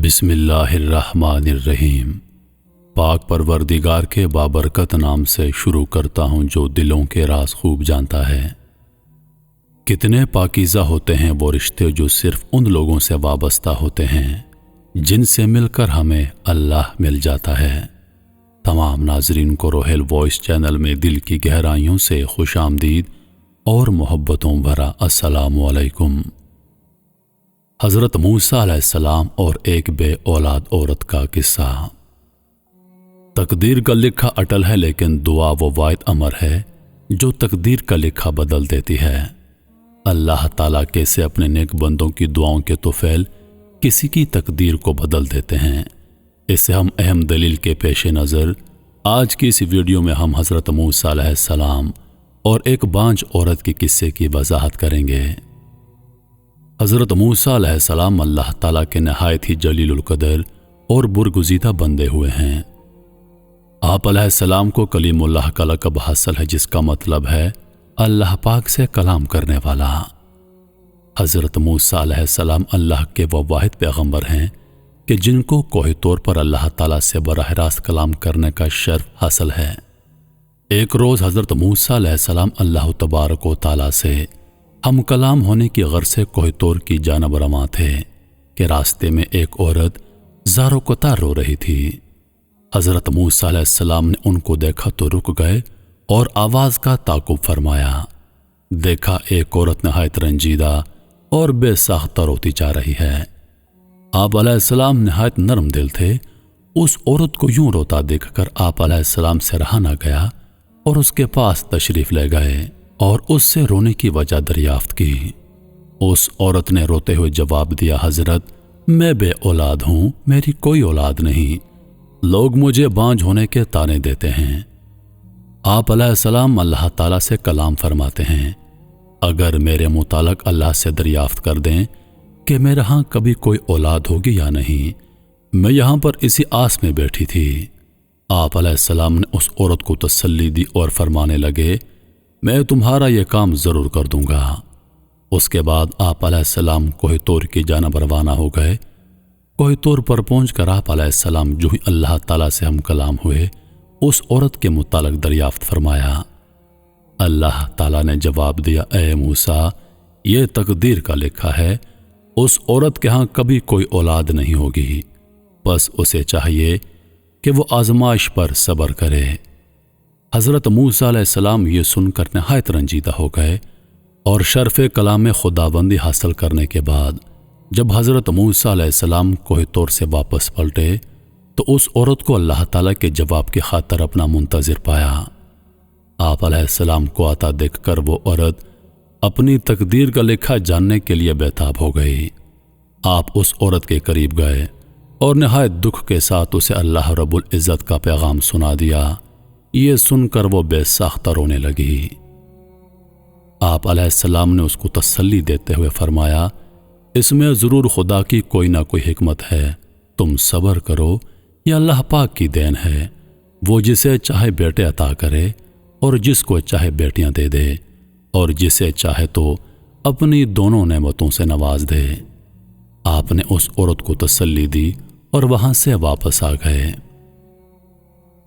بسم اللہ الرحمن الرحیم۔ پاک پروردگار کے بابرکت نام سے شروع کرتا ہوں جو دلوں کے راز خوب جانتا ہے۔ کتنے پاکیزہ ہوتے ہیں وہ رشتے جو صرف ان لوگوں سے وابستہ ہوتے ہیں جن سے مل کر ہمیں اللہ مل جاتا ہے۔ تمام ناظرین کو روحیل وائس چینل میں دل کی گہرائیوں سے خوش آمدید اور محبتوں بھرا السلام علیکم۔ حضرت موسیٰ علیہ السلام اور ایک بے اولاد عورت کا قصہ۔ تقدیر کا لکھا اٹل ہے، لیکن دعا وہ واحد امر ہے جو تقدیر کا لکھا بدل دیتی ہے۔ اللہ تعالیٰ کیسے اپنے نیک بندوں کی دعاؤں کے طفیل کسی کی تقدیر کو بدل دیتے ہیں، اسے ہم اہم دلیل کے پیش نظر آج کی اس ویڈیو میں ہم حضرت موسیٰ علیہ السلام اور ایک بانجھ عورت کے قصے کی وضاحت کریں گے۔ حضرت موسیٰ علیہ السلام اللہ تعالیٰ کے نہایت ہی جلیل القدر اور برگزیدہ بندے ہوئے ہیں۔ آپ علیہ السلام کو کلیم اللہ کا لقب حاصل ہے، جس کا مطلب ہے اللہ پاک سے کلام کرنے والا۔ حضرت موسیٰ علیہ السلام اللہ کے وہ واحد پیغمبر ہیں کہ جن کو کوہ طور پر اللہ تعالیٰ سے براہ راست کلام کرنے کا شرف حاصل ہے۔ ایک روز حضرت موسیٰ علیہ السلام اللہ تبارک و تعالیٰ سے ہم کلام ہونے کی غرض سے کوہ طور کی جانب رواں تھے کہ راستے میں ایک عورت زار و قطار رو رہی تھی۔ حضرت موسیٰ علیہ السلام نے ان کو دیکھا تو رک گئے اور آواز کا تعاقب فرمایا۔ دیکھا ایک عورت نہایت رنجیدہ اور بے ساختہ روتی جا رہی ہے۔ آپ علیہ السلام نہایت نرم دل تھے، اس عورت کو یوں روتا دیکھ کر آپ علیہ السلام سے رہا نہ گیا اور اس کے پاس تشریف لے گئے اور اس سے رونے کی وجہ دریافت کی۔ اس عورت نے روتے ہوئے جواب دیا، حضرت میں بے اولاد ہوں، میری کوئی اولاد نہیں، لوگ مجھے بانجھ ہونے کے طعنے دیتے ہیں۔ آپ علیہ السلام اللہ تعالیٰ سے کلام فرماتے ہیں، اگر میرے متعلق اللہ سے دریافت کر دیں کہ میرے ہاں کبھی کوئی اولاد ہوگی یا نہیں، میں یہاں پر اسی آس میں بیٹھی تھی۔ آپ علیہ السلام نے اس عورت کو تسلی دی اور فرمانے لگے، میں تمہارا یہ کام ضرور کر دوں گا۔ اس کے بعد آپ علیہ السلام کوہ طور کی جانب روانہ ہو گئے۔ کوہ طور پر پہنچ کر آپ علیہ السلام جو ہی اللہ تعالیٰ سے ہم کلام ہوئے، اس عورت کے متعلق دریافت فرمایا۔ اللہ تعالیٰ نے جواب دیا، اے موسیٰ، یہ تقدیر کا لکھا ہے، اس عورت کے ہاں کبھی کوئی اولاد نہیں ہوگی، بس اسے چاہیے کہ وہ آزمائش پر صبر کرے۔ حضرت موسیٰ علیہ السلام یہ سن کر نہایت رنجیدہ ہو گئے اور شرف کلام خداوندی حاصل کرنے کے بعد جب حضرت موسیٰ علیہ السلام کوہ طور سے واپس پلٹے تو اس عورت کو اللہ تعالیٰ کے جواب کی خاطر اپنا منتظر پایا۔ آپ علیہ السلام کو آتا دیکھ کر وہ عورت اپنی تقدیر کا لکھا جاننے کے لیے بیتاب ہو گئی۔ آپ اس عورت کے قریب گئے اور نہایت دکھ کے ساتھ اسے اللہ رب العزت کا پیغام سنا دیا۔ یہ سن کر وہ بے ساختہ رونے لگی۔ آپ علیہ السلام نے اس کو تسلی دیتے ہوئے فرمایا، اس میں ضرور خدا کی کوئی نہ کوئی حکمت ہے، تم صبر کرو، یہ اللہ پاک کی دین ہے، وہ جسے چاہے بیٹے عطا کرے اور جس کو چاہے بیٹیاں دے دے اور جسے چاہے تو اپنی دونوں نعمتوں سے نواز دے۔ آپ نے اس عورت کو تسلی دی اور وہاں سے واپس آ گئے۔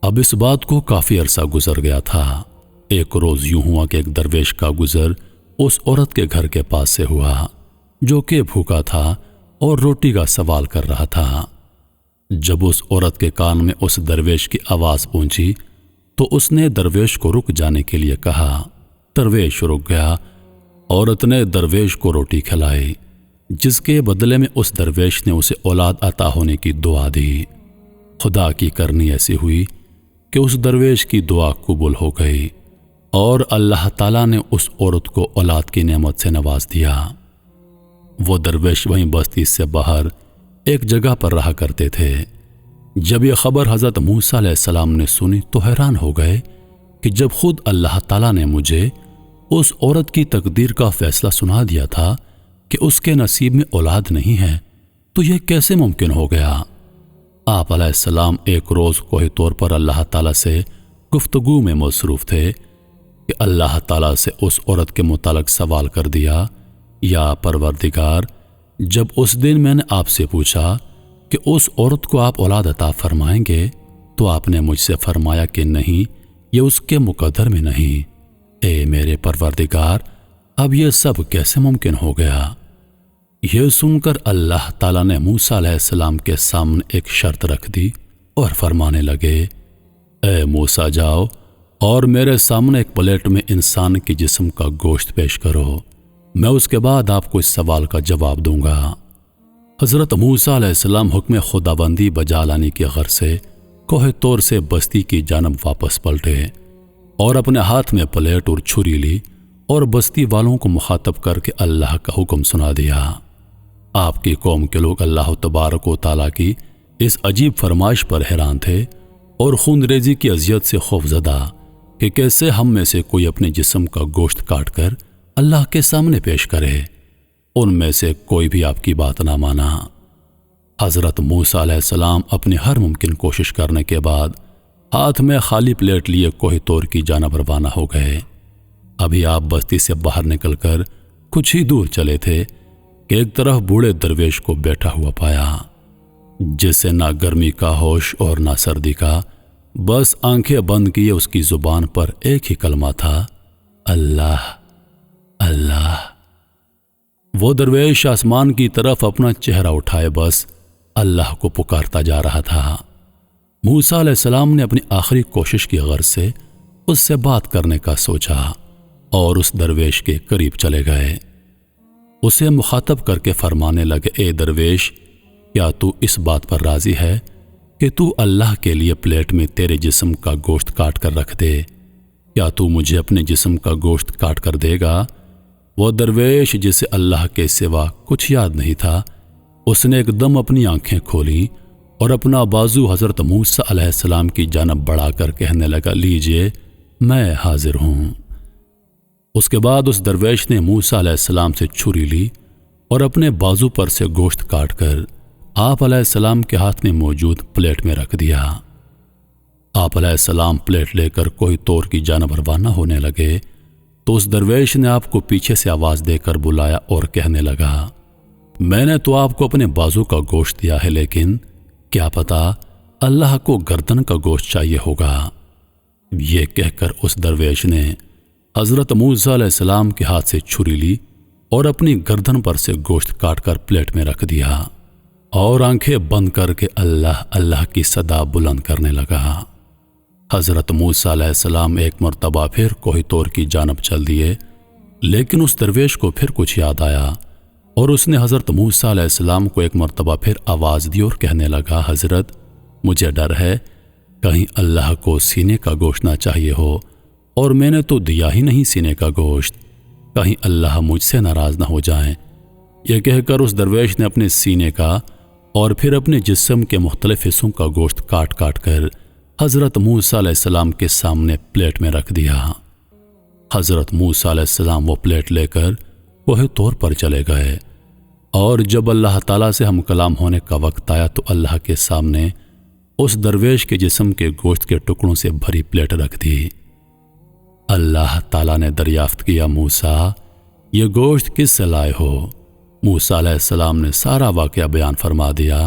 اب اس بات کو کافی عرصہ گزر گیا تھا۔ ایک روز یوں ہوا کہ ایک درویش کا گزر اس عورت کے گھر کے پاس سے ہوا جو کہ بھوکا تھا اور روٹی کا سوال کر رہا تھا۔ جب اس عورت کے کان میں اس درویش کی آواز پہنچی تو اس نے درویش کو رک جانے کے لیے کہا۔ درویش رک گیا۔ عورت نے درویش کو روٹی کھلائی، جس کے بدلے میں اس درویش نے اسے اولاد عطا ہونے کی دعا دی۔ خدا کی کرنی ایسی ہوئی کہ اس درویش کی دعا قبول ہو گئی اور اللہ تعالیٰ نے اس عورت کو اولاد کی نعمت سے نواز دیا۔ وہ درویش وہیں بستی سے باہر ایک جگہ پر رہا کرتے تھے۔ جب یہ خبر حضرت موسیٰ علیہ السلام نے سنی تو حیران ہو گئے کہ جب خود اللہ تعالیٰ نے مجھے اس عورت کی تقدیر کا فیصلہ سنا دیا تھا کہ اس کے نصیب میں اولاد نہیں ہے، تو یہ کیسے ممکن ہو گیا؟ آپ علیہ السلام ایک روز کوہ طور پر اللہ تعالیٰ سے گفتگو میں مصروف تھے کہ اللہ تعالیٰ سے اس عورت کے متعلق سوال کر دیا، یا پروردگار، جب اس دن میں نے آپ سے پوچھا کہ اس عورت کو آپ اولاد عطا فرمائیں گے، تو آپ نے مجھ سے فرمایا کہ نہیں، یہ اس کے مقدر میں نہیں۔ اے میرے پروردگار، اب یہ سب کیسے ممکن ہو گیا؟ یہ سن کر اللہ تعالیٰ نے موسیٰ علیہ السلام کے سامنے ایک شرط رکھ دی اور فرمانے لگے، اے موسیٰ جاؤ اور میرے سامنے ایک پلیٹ میں انسان کے جسم کا گوشت پیش کرو، میں اس کے بعد آپ کو اس سوال کا جواب دوں گا۔ حضرت موسیٰ علیہ السلام حکم خداوندی بجا لانے کی غرض سے کوہ طور سے بستی کی جانب واپس پلٹے اور اپنے ہاتھ میں پلیٹ اور چھری لی اور بستی والوں کو مخاطب کر کے اللہ کا حکم سنا دیا۔ آپ کی قوم کے لوگ اللہ تبارک و تعالیٰ کی اس عجیب فرمائش پر حیران تھے اور خون ریزی کی اذیت سے خوفزدہ کہ کیسے ہم میں سے کوئی اپنے جسم کا گوشت کاٹ کر اللہ کے سامنے پیش کرے۔ ان میں سے کوئی بھی آپ کی بات نہ مانا۔ حضرت موسیٰ علیہ السلام اپنی ہر ممکن کوشش کرنے کے بعد ہاتھ میں خالی پلیٹ لیے کوہ طور کی جانب روانہ ہو گئے۔ ابھی آپ بستی سے باہر نکل کر کچھ ہی دور چلے تھے کہ ایک طرف بوڑھے درویش کو بیٹھا ہوا پایا، جسے نہ گرمی کا ہوش اور نہ سردی کا، بس آنکھیں بند کیے اس کی زبان پر ایک ہی کلمہ تھا، اللہ اللہ۔ وہ درویش آسمان کی طرف اپنا چہرہ اٹھائے بس اللہ کو پکارتا جا رہا تھا۔ موسیٰ علیہ السلام نے اپنی آخری کوشش کی غرض سے اس سے بات کرنے کا سوچا اور اس درویش کے قریب چلے گئے۔ اسے مخاطب کر کے فرمانے لگے، اے درویش، کیا تو اس بات پر راضی ہے کہ تو اللہ کے لیے پلیٹ میں تیرے جسم کا گوشت کاٹ کر رکھ دے؟ کیا تو مجھے اپنے جسم کا گوشت کاٹ کر دے گا؟ وہ درویش جسے اللہ کے سوا کچھ یاد نہیں تھا، اس نے ایک دم اپنی آنکھیں کھولیں اور اپنا بازو حضرت موسیٰ علیہ السلام کی جانب بڑھا کر کہنے لگا، لیجئے، میں حاضر ہوں۔ اس کے بعد اس درویش نے موسیٰ علیہ السلام سے چھری لی اور اپنے بازو پر سے گوشت کاٹ کر آپ علیہ السلام کے ہاتھ میں موجود پلیٹ میں رکھ دیا۔ آپ علیہ السلام پلیٹ لے کر کوہ طور کی جانب روانہ ہونے لگے تو اس درویش نے آپ کو پیچھے سے آواز دے کر بلایا اور کہنے لگا، میں نے تو آپ کو اپنے بازو کا گوشت دیا ہے، لیکن کیا پتا اللہ کو گردن کا گوشت چاہیے ہوگا۔ یہ کہہ کر اس درویش نے حضرت موسیٰ علیہ السلام کے ہاتھ سے چھری لی اور اپنی گردن پر سے گوشت کاٹ کر پلیٹ میں رکھ دیا اور آنکھیں بند کر کے اللہ اللہ کی صدا بلند کرنے لگا۔ حضرت موسیٰ علیہ السلام ایک مرتبہ پھر کوہ طور کی جانب چل دیے، لیکن اس درویش کو پھر کچھ یاد آیا اور اس نے حضرت موسیٰ علیہ السلام کو ایک مرتبہ پھر آواز دی اور کہنے لگا، حضرت، مجھے ڈر ہے کہیں اللہ کو سینے کا گوشت نہ چاہیے ہو، اور میں نے تو دیا ہی نہیں سینے کا گوشت، کہیں اللہ مجھ سے ناراض نہ ہو جائیں۔ یہ کہہ کر اس درویش نے اپنے سینے کا اور پھر اپنے جسم کے مختلف حصوں کا گوشت کاٹ کاٹ کر حضرت موسیٰ علیہ السلام کے سامنے پلیٹ میں رکھ دیا۔ حضرت موسیٰ علیہ السلام وہ پلیٹ لے کر کوہ طور پر چلے گئے، اور جب اللہ تعالیٰ سے ہم کلام ہونے کا وقت آیا تو اللہ کے سامنے اس درویش کے جسم کے گوشت کے ٹکڑوں سے بھری پلیٹ رکھ دی۔ اللہ تعالیٰ نے دریافت کیا، موسیٰ، یہ گوشت کس سے لائے ہو؟ موسیٰ علیہ السلام نے سارا واقعہ بیان فرما دیا۔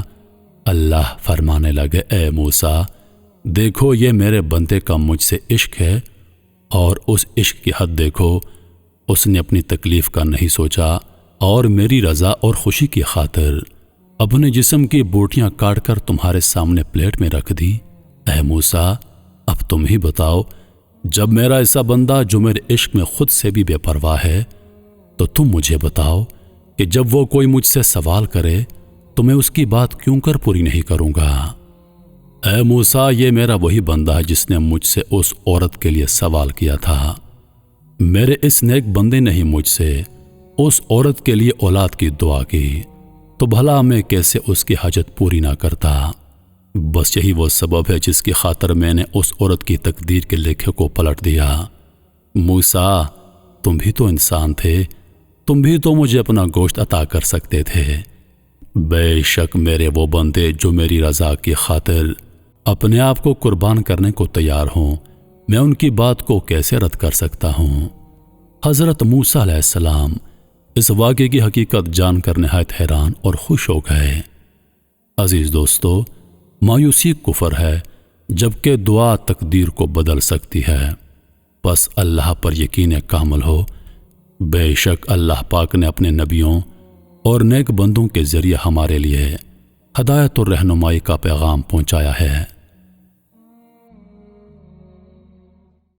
اللہ فرمانے لگے، اے موسیٰ، دیکھو یہ میرے بندے کا مجھ سے عشق ہے، اور اس عشق کی حد دیکھو، اس نے اپنی تکلیف کا نہیں سوچا اور میری رضا اور خوشی کی خاطر اپنے جسم کی بوٹیاں کاٹ کر تمہارے سامنے پلیٹ میں رکھ دی۔ اے موسیٰ، اب تم ہی بتاؤ، جب میرا ایسا بندہ جو میرے عشق میں خود سے بھی بے پرواہ ہے، تو تم مجھے بتاؤ کہ جب وہ کوئی مجھ سے سوال کرے تو میں اس کی بات کیوں کر پوری نہیں کروں گا؟ اے موسیٰ، یہ میرا وہی بندہ ہے جس نے مجھ سے اس عورت کے لیے سوال کیا تھا۔ میرے اس نیک بندے نے ہی مجھ سے اس عورت کے لیے اولاد کی دعا کی، تو بھلا میں کیسے اس کی حاجت پوری نہ کرتا؟ بس یہی وہ سبب ہے جس کی خاطر میں نے اس عورت کی تقدیر کے لکھے کو پلٹ دیا۔ موسیٰ، تم بھی تو انسان تھے، تم بھی تو مجھے اپنا گوشت عطا کر سکتے تھے۔ بے شک میرے وہ بندے جو میری رضا کی خاطر اپنے آپ کو قربان کرنے کو تیار ہوں، میں ان کی بات کو کیسے رد کر سکتا ہوں؟ حضرت موسیٰ علیہ السلام اس واقعے کی حقیقت جان کر نہایت حیران اور خوش ہو گئے۔ عزیز دوستو، مایوسی کفر ہے، جبکہ دعا تقدیر کو بدل سکتی ہے۔ پس اللہ پر یقین کامل ہو، بے شک اللہ پاک نے اپنے نبیوں اور نیک بندوں کے ذریعے ہمارے لیے ہدایت اور رہنمائی کا پیغام پہنچایا ہے۔